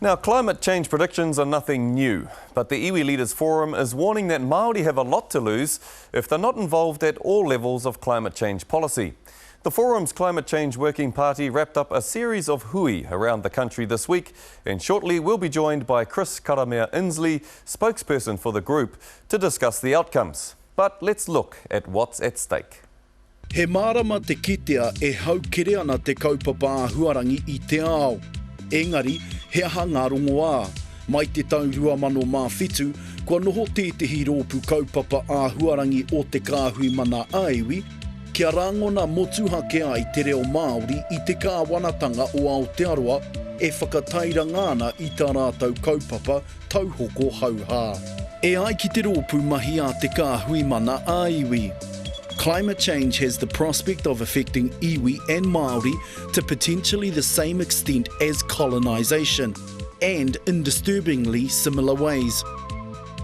Now, climate change predictions are nothing new, but the Iwi Leaders Forum is warning that Maori have a lot to lose if they're not involved at all levels of climate change policy. The Forum's Climate Change Working Party wrapped up a series of hui around the country this week, and shortly we'll be joined by Chris Inslee, spokesperson for the group, to discuss the outcomes. But let's look at what's at stake. He marama te kitea e haukere ana te kaupapa ahuarangi I te ao. Engari, he aha ngā rongoā. Mai te tau 2005, kua noho tētehi rōpu kaupapa ahuarangi o te kāhui mana a Iwi, kia rangona motuhake ai te reo Maori I te kāwanatanga o Aotearoa e whakataira ngāna I tā rātou kaupapa tauhoko hauhā. E ai ki te rōpu mahi a te kāhui mana a Iwi. Climate change has the prospect of affecting Iwi and Maori to potentially the same extent as colonisation, and in disturbingly similar ways.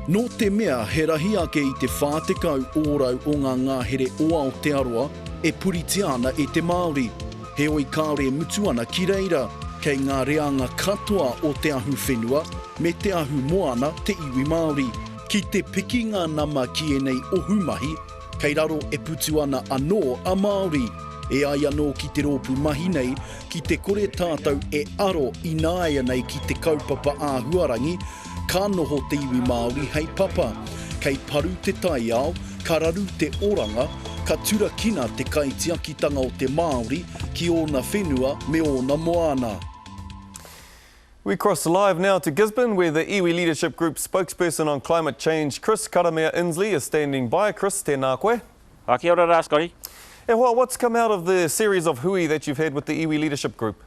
Nō te mea, he rahi ake I te whātekau ōrau o ngā ngāhere o Aotearoa e puriti ana e te Māori. He oi kāore mutu ana ki reira, kei ngā reanga katoa o te ahu whenua me te ahu moana te iwi Māori. Ki te piki ngā nama ki e nei ohu mahi, kei raro e putu ana anō a Māori. E ai anō ki te rōpu mahi nei, ki te kore tātou e aro I nāia nei ki te kaupapa āhuarangi, ka noho te iwi Māori hei papa. Kei paru te tai ao, ka raru te oranga, ka turakina te kaitiakitanga o te Māori ki ōna whenua me ōna moana. We cross live now to Gisborne, where the Iwi Leadership Group spokesperson on climate change, Chris Inslee, is standing by. Chris, tēnā koe. Kia ora rā, Scotty. Yeah, well, what's come out of the series of hui that you've had with the Iwi Leadership Group?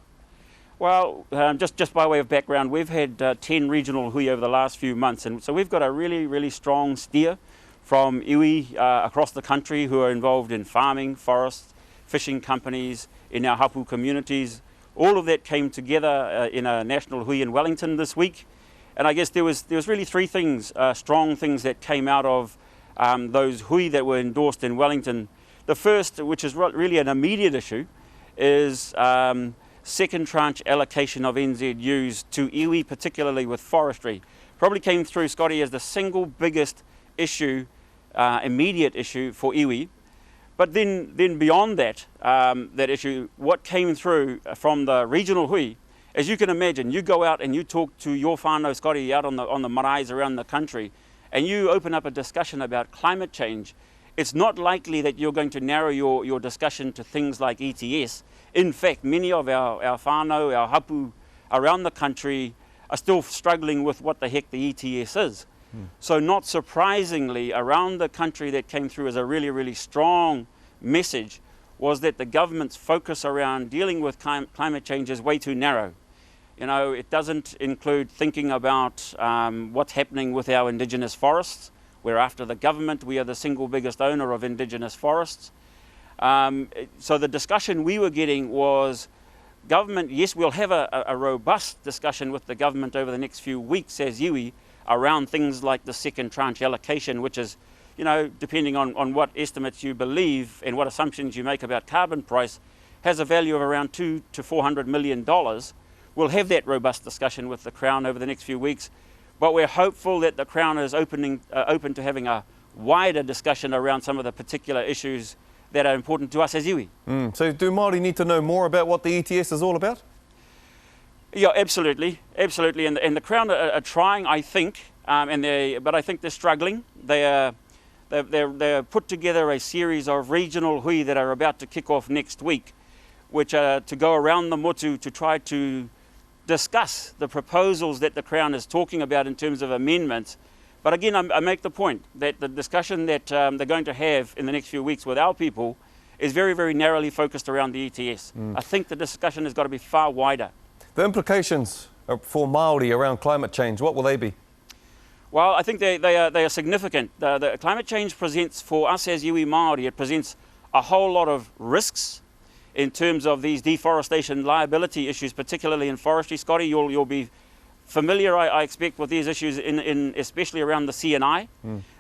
Well, just by way of background, we've had 10 regional hui over the last few months, and so we've got a really strong steer from Iwi across the country who are involved in farming, forests, fishing companies, in our hapu communities. All of that came together in a national hui in Wellington this week, and I guess there was really three things, strong things that came out of those hui that were endorsed in Wellington. The first, which is really an immediate issue, is second tranche allocation of NZUs to Iwi, particularly with forestry. Probably came through, Scotty, as the single biggest issue, immediate issue for Iwi. But then beyond that, that issue, what came through from the regional hui, as you can imagine, you go out and you talk to your whānau, Scotty, out on the maraes around the country, and you open up a discussion about climate change. It's not likely that you're going to narrow your discussion to things like ETS. In fact, many of our whānau, our hapu around the country are still struggling with what the heck the ETS is. So not surprisingly, around the country that came through as a really strong message was that the government's focus around dealing with climate change is way too narrow. You know, it doesn't include thinking about what's happening with our indigenous forests. We're after the government, we are the single biggest owner of indigenous forests. So the discussion we were getting was, government, yes, we'll have a robust discussion with the government over the next few weeks as Iwi around things like the second tranche allocation, which is, you know, depending on what estimates you believe and what assumptions you make about carbon price, has a value of around $200 to $400 million. We'll have that robust discussion with the Crown over the next few weeks, but we're hopeful that the Crown is open to having a wider discussion around some of the particular issues that are important to us as Iwi. So do Māori need to know more about what the ETS is all about? Yeah, absolutely. And the Crown are trying, I think, but I think they're struggling. They're put together a series of regional hui that are about to kick off next week, which are to go around the motu to try to discuss the proposals that the Crown is talking about in terms of amendments. But again, I make the point that the discussion that they're going to have in the next few weeks with our people is very narrowly focused around the ETS. I think the discussion has got to be far wider. The implications for Māori around climate change, what will they be? Well, I think they are significant. The climate change presents for us as Iwi Māori, it presents a whole lot of risks in terms of these deforestation liability issues, particularly in forestry. Scotty, you'll be familiar, I expect, with these issues, especially around the CNI.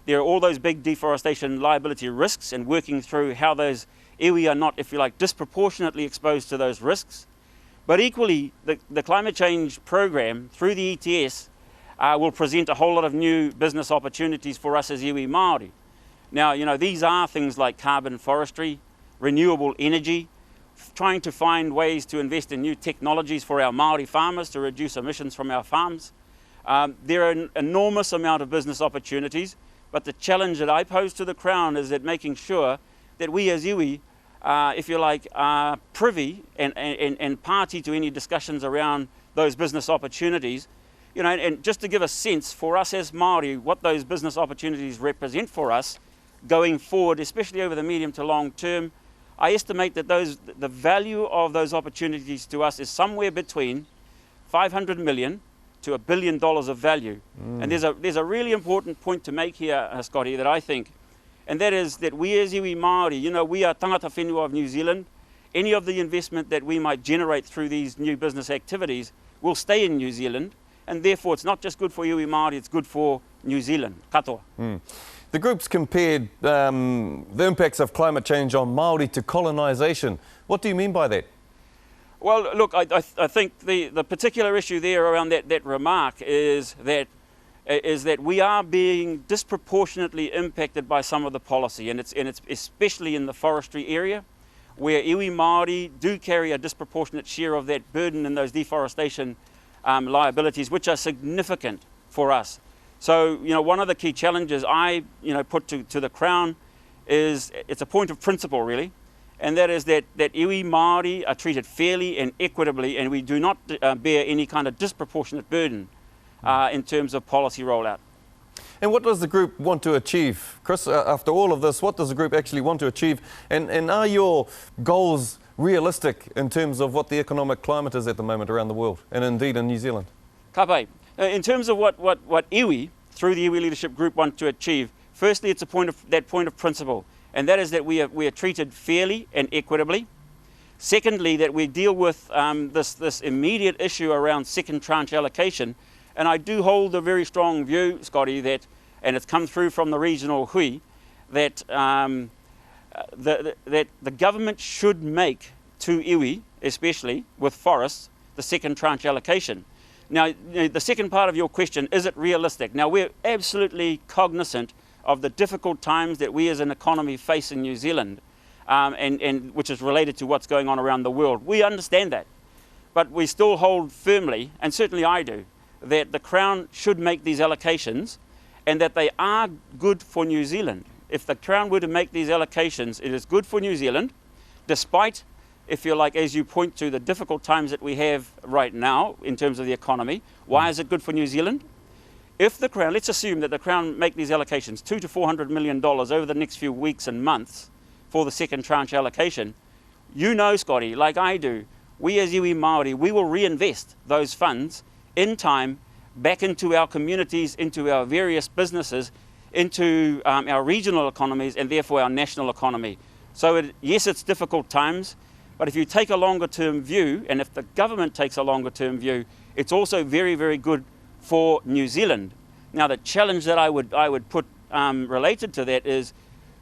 There are all those big deforestation liability risks, and working through how those iwi are not, if you like, disproportionately exposed to those risks. But equally, the climate change program through the ETS will present a whole lot of new business opportunities for us as Iwi Māori. Now, you know, these are things like carbon forestry, renewable energy, trying to find ways to invest in new technologies for our Māori farmers to reduce emissions from our farms. There are an enormous amount of business opportunities, but the challenge that I pose to the Crown is that making sure that we as iwi, if you like, are privy and party to any discussions around those business opportunities. You know, and just to give a sense for us as Māori, what those business opportunities represent for us going forward, especially over the medium to long term, I estimate that the value of those opportunities to us is somewhere between 500 million to $1 billion of value. And there's a really important point to make here, Scotty, that I think, and that is that we as iwi Māori, you know, we are tangata whenua of New Zealand. Any of the investment that we might generate through these new business activities will stay in New Zealand, and therefore it's not just good for iwi Māori, it's good for New Zealand. Katoa. The group's compared the impacts of climate change on Māori to colonisation. What do you mean by that? Well, look, I think the particular issue there around that remark is that we are being disproportionately impacted by some of the policy, and it's especially in the forestry area, where iwi Māori do carry a disproportionate share of that burden in those deforestation liabilities, which are significant for us. So, you know, one of the key challenges I, you know, put to the Crown is, it's a point of principle really, and that is that iwi Māori are treated fairly and equitably, and we do not bear any kind of disproportionate burden in terms of policy rollout. And what does the group want to achieve? Chris, after all of this, what does the group actually want to achieve? And are your goals realistic in terms of what the economic climate is at the moment around the world, and indeed in New Zealand? Ka pai. In terms of what iwi, through the Iwi Leadership Group, want to achieve, firstly it's a point of principle, and that is that we are treated fairly and equitably. Secondly, that we deal with this immediate issue around second tranche allocation, and I do hold a very strong view, Scotty, that, and it's come through from the regional hui, that that the government should make to iwi, especially with forests, the second tranche allocation. Now, the second part of your question, is it realistic? Now, we're absolutely cognizant of the difficult times that we as an economy face in New Zealand, and which is related to what's going on around the world. We understand that. But we still hold firmly, and certainly I do, that the Crown should make these allocations and that they are good for New Zealand. If the Crown were to make these allocations, it is good for New Zealand, despite, if you like, as you point to, the difficult times that we have right now in terms of the economy. Why is it good for New Zealand? If the Crown, let's assume that the Crown make these allocations, $200 to $400 million over the next few weeks and months for the second tranche allocation, you know, Scotty, like I do, we as iwi Māori, we will reinvest those funds in time back into our communities, into our various businesses, into our regional economies, and therefore our national economy. So yes, it's difficult times, but if you take a longer term view, and if the government takes a longer term view, it's also very, very good for New Zealand. Now, the challenge that I would put related to that is,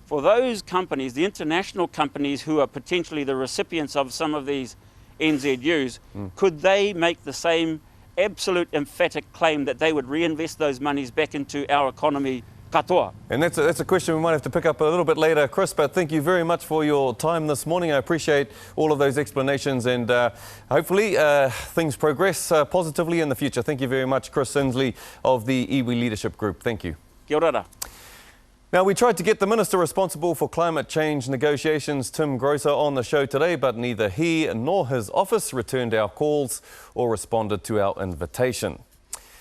for those companies, the international companies who are potentially the recipients of some of these NZUs, could they make the same absolute emphatic claim that they would reinvest those monies back into our economy? Katoa. And that's a question we might have to pick up a little bit later, Chris, but thank you very much for your time this morning. I appreciate all of those explanations, and hopefully things progress positively in the future. Thank you very much, Chris Sinsley of the Iwi Leadership Group. Thank you. Kia ora. Now, we tried to get the Minister responsible for climate change negotiations, Tim Grosser, on the show today, but neither he nor his office returned our calls or responded to our invitation.